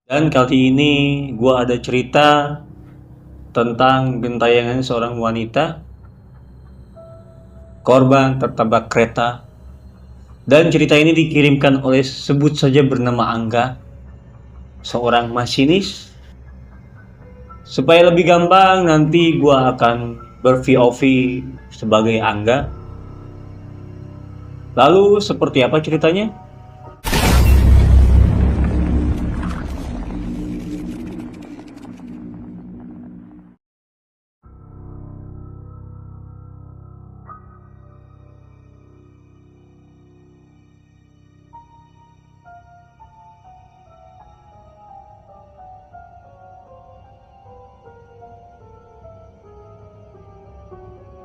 Dan kali ini gua ada cerita tentang gentayangan seorang wanita korban tertabrak kereta. Dan cerita ini dikirimkan oleh sebut saja bernama Angga, seorang masinis. Supaya lebih gampang nanti gua akan ber-VOV sebagai Angga. Lalu seperti apa ceritanya?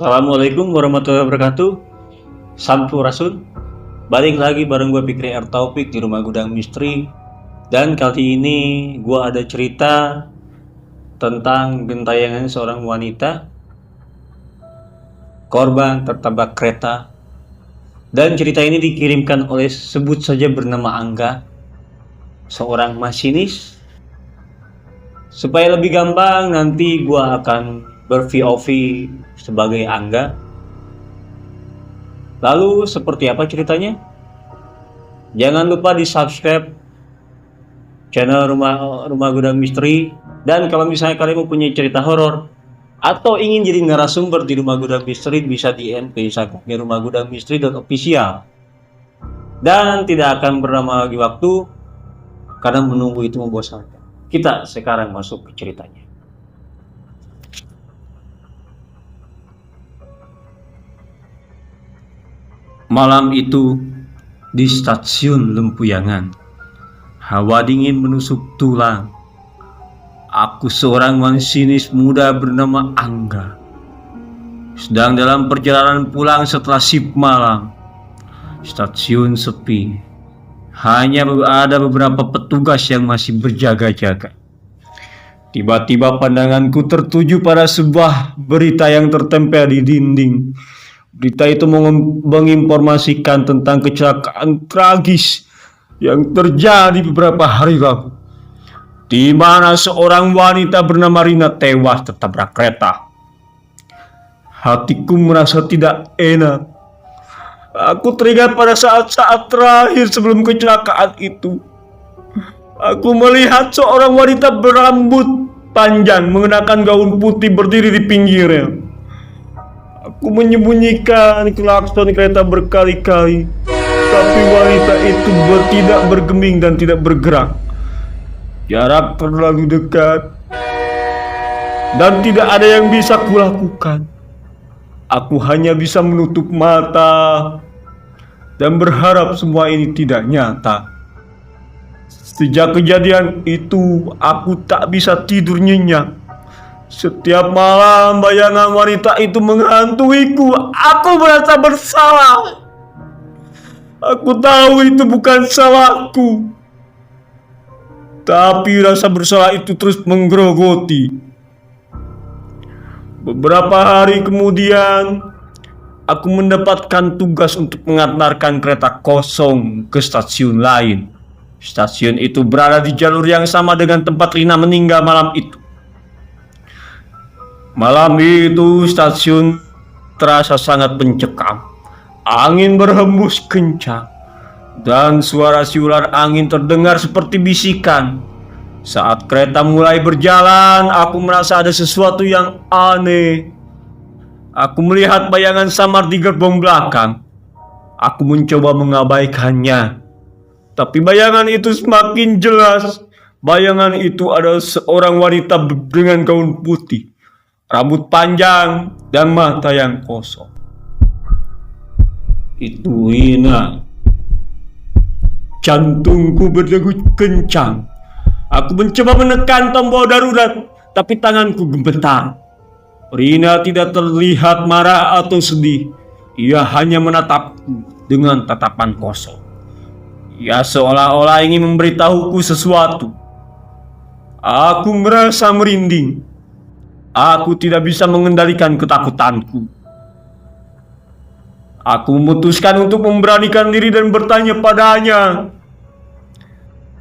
Assalamualaikum warahmatullahi wabarakatuh. Sampurasun. Balik lagi bareng gue Fikri R. Taufik di Rumah Gudang Misteri. Dan kali ini gue ada cerita tentang gentayangan seorang wanita korban tertabrak kereta. Dan cerita ini dikirimkan oleh sebut saja bernama Angga, seorang masinis. Supaya lebih gampang nanti gue akan ber-VOV sebagai Angga. Lalu seperti apa ceritanya? Jangan lupa di subscribe channel Rumah Gudang Misteri. Dan kalau misalnya kalian mempunyai cerita horor atau ingin jadi narasumber di Rumah Gudang Misteri, bisa DM ke Instagramnya Rumah Gudang Misteri .official. Dan tidak akan berlama lagi waktu karena menunggu itu membosankan. Kita sekarang masuk ke ceritanya. Malam itu di stasiun Lempuyangan, hawa dingin menusuk tulang. Aku seorang masinis muda bernama Angga, sedang dalam perjalanan pulang setelah shift malam. Stasiun sepi, hanya ada beberapa petugas yang masih berjaga-jaga. Tiba-tiba pandanganku tertuju pada sebuah berita yang tertempel di dinding. Berita itu menginformasikan tentang kecelakaan tragis yang terjadi beberapa hari lalu, di mana seorang wanita bernama Rina tewas tertabrak kereta. Hatiku merasa tidak enak. Aku teringat pada saat-saat terakhir sebelum kecelakaan itu. Aku melihat seorang wanita berambut panjang mengenakan gaun putih berdiri di pinggirnya. Aku menyembunyikan klakson kereta berkali-kali, tapi wanita itu tidak bergeming dan tidak bergerak. Jarak terlalu dekat, dan tidak ada yang bisa kulakukan. Aku hanya bisa menutup mata dan berharap semua ini tidak nyata. Sejak kejadian itu, aku tak bisa tidur nyenyak. Setiap malam bayangan wanita itu menghantuiku. Aku merasa bersalah. Aku tahu itu bukan salahku, tapi rasa bersalah itu terus menggerogoti. Beberapa hari kemudian, aku mendapatkan tugas untuk mengantarkan kereta kosong ke stasiun lain. Stasiun itu berada di jalur yang sama dengan tempat Rina meninggal malam itu. Malam itu stasiun terasa sangat mencekam. Angin berhembus kencang, dan suara siulan angin terdengar seperti bisikan. Saat kereta mulai berjalan, aku merasa ada sesuatu yang aneh. Aku melihat bayangan samar di gerbong belakang. Aku mencoba mengabaikannya, tapi bayangan itu semakin jelas. Bayangan itu adalah seorang wanita dengan gaun putih, rambut panjang, dan mata yang kosong. Itu Rina. Jantungku berdegup kencang. Aku mencoba menekan tombol darurat, tapi tanganku gemetar. Rina tidak terlihat marah atau sedih. Ia hanya menatapku dengan tatapan kosong. Ia seolah-olah ingin memberitahuku sesuatu. Aku merasa merinding. Aku tidak bisa mengendalikan ketakutanku. Aku memutuskan untuk memberanikan diri dan bertanya padanya.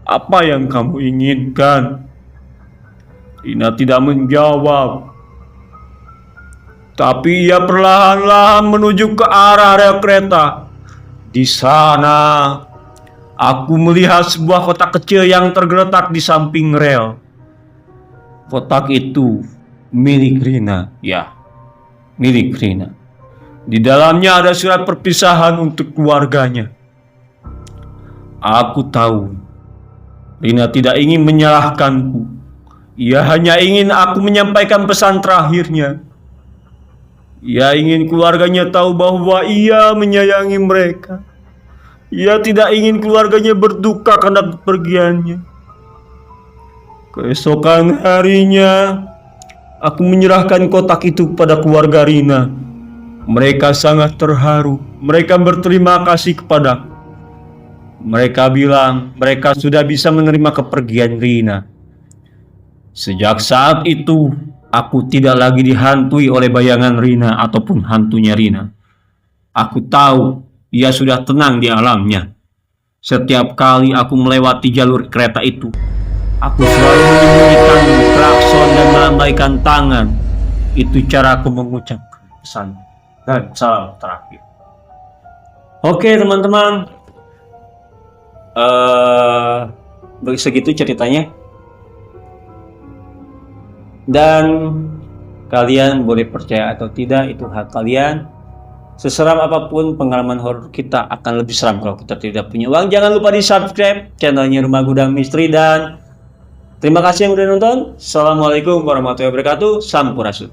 Apa yang kamu inginkan? Rina tidak menjawab. Tapi ia perlahan-lahan menuju ke arah rel kereta. Di sana, aku melihat sebuah kotak kecil yang tergeletak di samping rel. Kotak itu milik Rina, ya, milik Rina. Di dalamnya ada surat perpisahan untuk keluarganya. Aku tahu Rina tidak ingin menyalahkanku. Ia hanya ingin aku menyampaikan pesan terakhirnya. Ia ingin keluarganya tahu bahwa ia menyayangi mereka. Ia tidak ingin keluarganya berduka karena kepergiannya. Keesokan harinya, aku menyerahkan kotak itu kepada keluarga Rina. Mereka sangat terharu. Mereka berterima kasih kepadaku. Mereka bilang mereka sudah bisa menerima kepergian Rina. Sejak saat itu, aku tidak lagi dihantui oleh bayangan Rina ataupun hantunya Rina. Aku tahu ia sudah tenang di alamnya. Setiap kali aku melewati jalur kereta itu, aku selalu menyembunyikan klakson dan melambaikan tangan. Itu cara aku mengucapkan pesan dan salam terakhir. Oke teman-teman, segitu ceritanya. Dan kalian boleh percaya atau tidak, itu hak kalian. Seseram apapun pengalaman horor kita, akan lebih seram kalau kita tidak punya uang. Jangan lupa di subscribe channelnya Rumah Gudang Misteri. Dan terima kasih yang udah nonton. Assalamualaikum warahmatullahi wabarakatuh. Sampurasun.